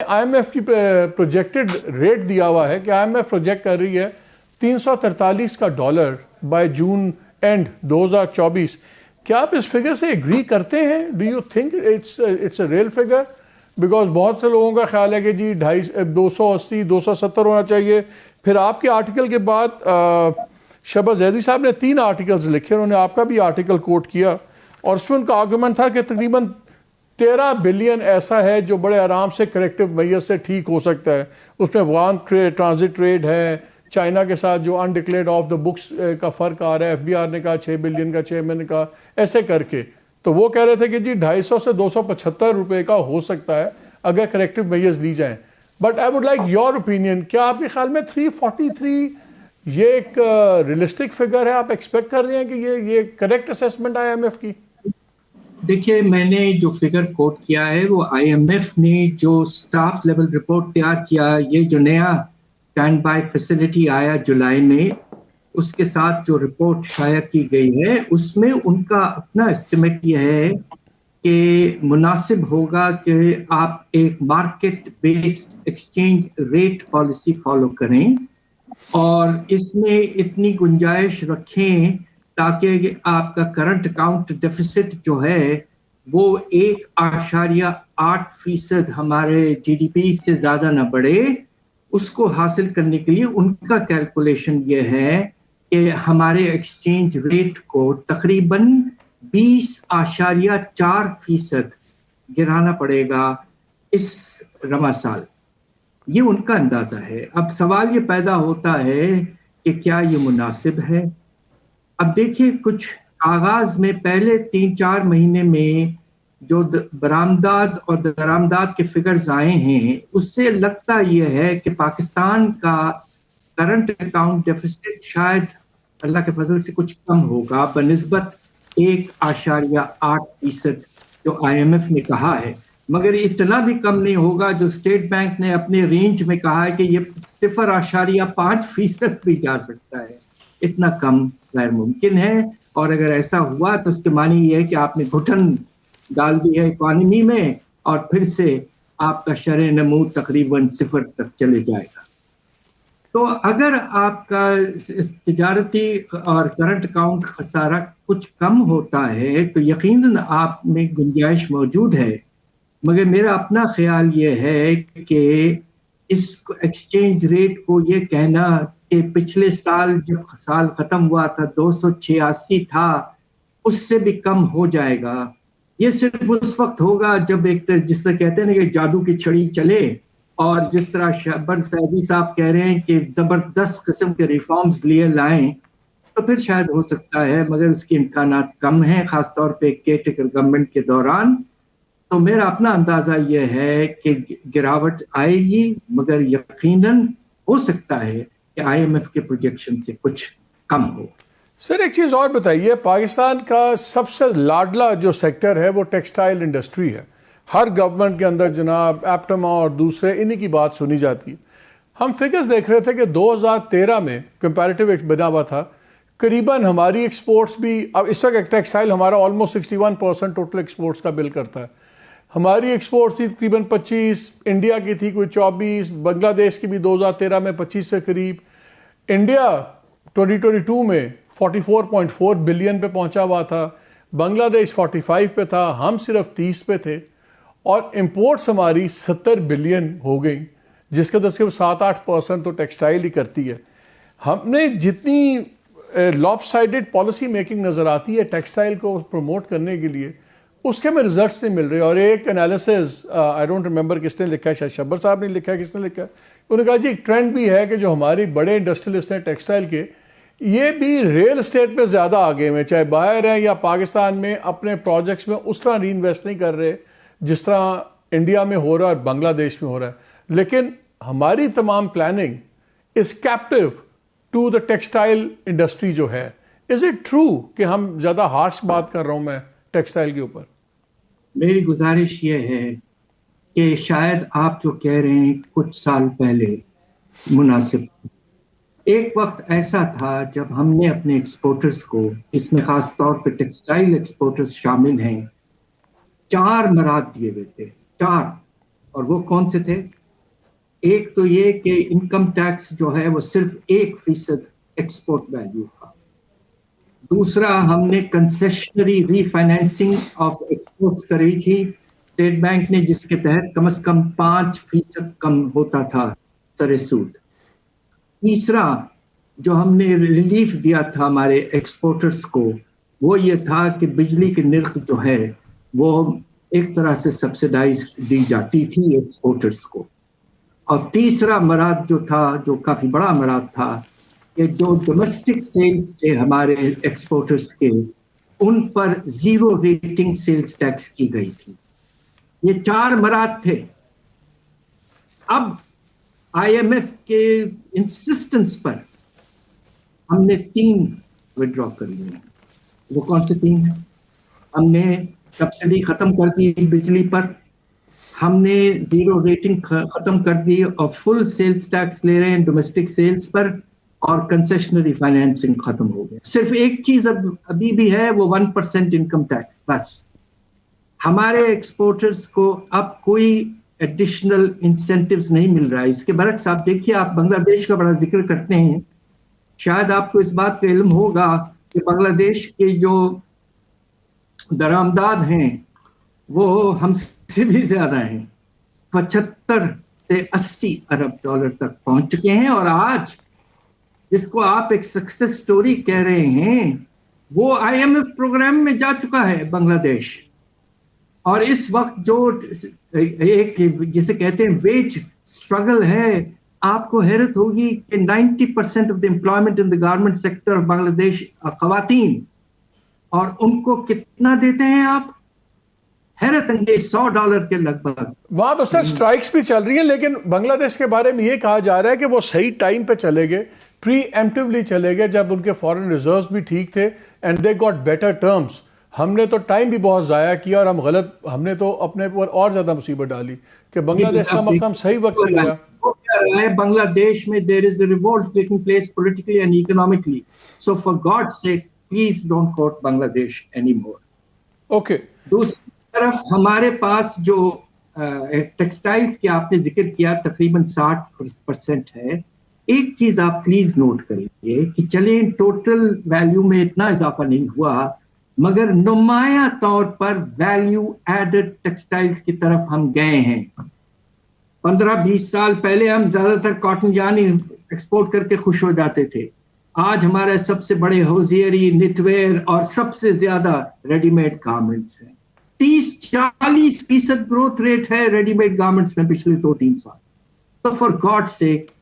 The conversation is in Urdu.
آئی ایم ایف کی پروجیکٹڈ ریٹ دیا ہوا ہے کہ آئی ایم ایف پروجیکٹ کر رہی ہے $343 بائی جون اینڈ 2024. کیا آپ اس فگر سے ایگری کرتے ہیں؟ Do you think it's a real figure? Because بہت سے لوگوں کا خیال ہے کہ جی 280 270 ہونا چاہیے. پھر آپ کے آرٹیکل کے بعد شبہ زیدی صاحب نے 3 آرٹیکلز لکھے، انہوں نے آپ کا بھی آرٹیکل کوٹ کیا، اور اس میں ان کا آرگومنٹ تھا کہ تقریباً 13 بلین ایسا ہے جو بڑے آرام سے کریکٹو میئر سے ٹھیک ہو سکتا ہے. اس میں وان ٹرانزٹ ٹریڈ ہے، چائنا کے ساتھ جو انڈکلیئرڈ آف دا بکس کا فرق آ رہا ہے، ایف بی آر نے کہا 6 بلین کا، چیئرمین نے کہا ایسے کر کے. تو وہ کہہ رہے تھے کہ جی 250 سے 275 روپے کا ہو سکتا ہے اگر کریکٹو میئرز لی جائیں. But I would like your opinion, کیا آپ کے خیال میں 343 یہ ایک ریئلسٹک فگر ہے؟ آپ ایکسپیکٹ کر رہے ہیں کہ یہ correct assessment I M F کی؟ دیکھیے، میں نے جو فگر کوٹ کیا ہے وہ آئی ایم ایف نے جو سٹاف لیول رپورٹ تیار کیا، یہ جو نیا اسٹینڈ بائی فیسلٹی آیا جولائی میں، اس کے ساتھ جو رپورٹ شائع کی گئی ہے، اس میں ان کا اپنا اسٹیمیٹ یہ ہے کہ مناسب ہوگا کہ آپ ایک market based exchange rate policy follow کریں، اور اس میں اتنی گنجائش رکھیں تاکہ آپ کا کرنٹ اکاؤنٹ ڈیفیسٹ جو ہے وہ 1.8% ہمارے جی ڈی پی سے زیادہ نہ بڑھے. اس کو حاصل کرنے کے لیے ان کا کیلکولیشن یہ ہے کہ ہمارے ایکسچینج ریٹ کو تقریباً 20.4% گرانا پڑے گا اس رواں سال. یہ ان کا اندازہ ہے. اب سوال یہ پیدا ہوتا ہے کہ کیا یہ مناسب ہے؟ اب دیکھیے، کچھ آغاز میں پہلے 3-4 مہینے میں جو برآمدات اور درآمدات کے فگرز آئے ہیں، اس سے لگتا یہ ہے کہ پاکستان کا کرنٹ اکاؤنٹ ڈیفیسٹ شاید اللہ کے فضل سے کچھ کم ہوگا بنسبت 1.8% جو آئی ایم ایف نے کہا ہے. مگر اتنا بھی کم نہیں ہوگا جو اسٹیٹ بینک نے اپنے رینج میں کہا ہے کہ یہ 0.5% بھی جا سکتا ہے. اتنا کم غیر ممکن ہے، اور اگر ایسا ہوا تو اس کے معنی یہ ہے کہ آپ نے گھٹن ڈال دی ہے اکانومی میں، اور پھر سے آپ کا شرح نمو تقریباً 0 تک چلے جائے گا. تو اگر آپ کا تجارتی اور کرنٹ اکاؤنٹ خسارہ کچھ کم ہوتا ہے تو یقیناً آپ میں گنجائش موجود ہے. مگر میرا اپنا خیال یہ ہے کہ اس ایکسچینج ریٹ کو یہ کہنا کہ پچھلے سال جب سال ختم ہوا تھا 286 تھا، اس سے بھی کم ہو جائے گا، یہ صرف اس وقت ہوگا جب ایک جس سے کہتے ہیں کہ جادو کی چھڑی چلے، اور جس طرح شبر سعدی صاحب کہہ رہے ہیں کہ زبردست قسم کے ریفارمز لیے لائیں تو پھر شاید ہو سکتا ہے، مگر اس کے امکانات کم ہیں، خاص طور پہ کیئرٹیکر گورنمنٹ کے دوران. تو میرا اپنا اندازہ یہ ہے کہ گراوٹ آئے گی، مگر یقیناً ہو سکتا ہے کہ آئی ایم ایف کے پروجیکشن سے کچھ کم ہو. سر ایک چیز اور بتائیے، پاکستان کا سب سے لاڈلا جو سیکٹر ہے وہ ٹیکسٹائل انڈسٹری ہے. ہر گورنمنٹ کے اندر جناب ایپٹما اور دوسرے انہی کی بات سنی جاتی. ہم فگرز دیکھ رہے تھے کہ 2013 میں کمپیریٹیو بنا ہوا تھا، قریباً ہماری ایکسپورٹس بھی، اب اس وقت ٹیکسٹائل ہمارا آلموسٹ 61% ٹوٹل ایکسپورٹس کا بل کرتا ہے. ہماری ایکسپورٹس تھی تقریباً 25، انڈیا کی تھی کوئی 24، بنگلہ دیش کی بھی 2013 میں 25 سے قریب. انڈیا 2022 میں 44.4 بلین پہ پہنچا ہوا تھا، بنگلہ دیش 45 پہ تھا، ہم صرف 30 پہ تھے، اور امپورٹس ہماری 70 بلین ہو گئیں، جس کا 7-8% تو ٹیکسٹائل ہی کرتی ہے. ہم نے جتنی لاپ سائڈڈ پالیسی میکنگ نظر آتی ہے ٹیکسٹائل کو پروموٹ کرنے کے لیے، اس کے میں ریزلٹس نہیں مل رہے. اور ایک انالیسز آئی ڈونٹ ریمبر کس نے لکھا ہے، شاید شبر صاحب نے لکھا ہے، کس نے لکھا ہے، انہوں نے کہا جی ایک ٹرینڈ بھی ہے کہ جو ہمارے بڑے انڈسٹریلسٹ ہیں ٹیکسٹائل کے، یہ بھی ریل اسٹیٹ پہ زیادہ آگے ہیں، چاہے باہر ہیں یا پاکستان میں، اپنے پروجیکٹس میں اس طرح ری انویسٹ نہیں کر رہے جس طرح انڈیا میں ہو رہا ہے اور بنگلہ دیش میں ہو رہا ہے. لیکن ہماری تمام planning is captive to the textile industry جو ہے. از اٹ ٹرو کہ ہم زیادہ ہارش بات کر رہا ہوں میں ٹیکسٹائل کے اوپر؟ میری گزارش یہ ہے کہ شاید آپ جو کہہ رہے ہیں کچھ سال پہلے مناسب. ایک وقت ایسا تھا جب ہم نے اپنے ایکسپورٹرز کو، اس میں خاص طور پہ ٹیکسٹائل ایکسپورٹرز شامل ہیں، 4 مراد دیے ہوئے تھے. 4 اور وہ کون سے تھے؟ ایک تو یہ کہ انکم ٹیکس جو ہے وہ صرف 1% ایکسپورٹ ویلیو تھا. دوسرا ہم نے concessionary refinancing of export کری تھی اسٹیٹ بینک نے، جس کے تحت کم از کم 5% کم ہوتا تھا سر سود. تیسرا جو ہم نے ریلیف دیا تھا ہمارے ایکسپورٹرز کو وہ یہ تھا کہ بجلی کی نرخ جو ہے وہ ایک طرح سے سبسڈائز دی جاتی تھی ایکسپورٹرز کو. اور تیسرا مراد جو تھا، جو کافی بڑا مراد تھا، کہ جو ڈومیسٹک سیلز تھے ہمارے ایکسپورٹرز کے، ان پر 0 ریٹنگ سیلز ٹیکس کی گئی تھی. یہ 4 مراد تھے. اب آئی ایم ایف کے انسسٹنس پر ہم نے 3 وڈرا کر لیے ہیں. وہ کون سے 3 ہیں؟ ہم نے سبسڈی ختم کر دی بجلی پر، ہم نے 0 ریٹنگ ختم کر دی اور فل سیلز ٹیکس لے رہے ہیں ڈومیسٹک سیلز پر، اور کنسیشنری فائنینسنگ ختم ہو گیا. صرف ایک چیز ابھی بھی ہے، وہ 1% انکم ٹیکس. بس ہمارے ایکسپورٹرز کو اب کوئی ایڈیشنل انسینٹیوز نہیں مل رہا ہے. اس کے برعکس آپ دیکھیے، آپ بنگلہ دیش کا بڑا ذکر کرتے ہیں، شاید آپ کو اس بات کا علم ہوگا کہ بنگلہ دیش کے جو درآمدات ہیں وہ ہم سے بھی زیادہ ہیں. 75 سے 80 ارب ڈالر تک پہنچ چکے ہیں. اور آج جس کو آپ ایک سکسیس سٹوری کہہ رہے ہیں، وہ آئی ایم ایف پروگرام میں جا چکا ہے بنگلہ دیش. اور اس وقت جو ایک جسے کہتے ہیں ویج اسٹرگل ہے، آپ کو حیرت ہوگی کہ 90% of the employment in the garment sector of Bangladesh خواتین، اور ان کو کتنا دیتے ہیں آپ؟ حیرت انگیز $100 کے لگ بھگ. وہاں تو سر اسٹرائکس بھی چل رہی ہیں، لیکن بنگلہ دیش کے بارے میں یہ کہا جا رہا ہے کہ وہ صحیح ٹائم پہ چلے گئے، پری ایمپٹیولی چلے گئے، جب ان کے فارن ریزروز بھی ٹھیک تھے and they got better terms. ہم نے تو ٹائم بھی بہت ضائع کیا، اور ہم نے تو اپنے اوپر اور زیادہ مصیبت ڈالی کہ بنگلہ دیش کا مقام صحیح وقت پہ لیا. بنگلہ دیش میں there is a revolt taking place politically and economically. So for God's sake, please don't quote Bangladesh anymore. Okay. دوسری طرف ہمارے پاس جو ٹیکسٹائلز کی آپ نے ذکر کیا تقریباً 60% ہے. ایک چیز آپ پلیز نوٹ کریے کہ چلیں ٹوٹل ویلیو میں اتنا اضافہ نہیں ہوا، مگر نمایاں طور پر ویلیو ایڈڈ ٹیکسٹائلز کی طرف ہم گئے ہیں. 15-20 سال پہلے ہم زیادہ تر کاٹن یارن ایکسپورٹ کر کے خوش ہو جاتے تھے. آج ہمارے سب سے بڑے ہوزیری، نٹ ویئر اور سب سے زیادہ ریڈی میڈ گارمنٹس ہیں. 30-40% گروتھ ریٹ ہے ریڈی میڈ گارمنٹس میں پچھلے 2-3 سال. تو فار گاڈ سیک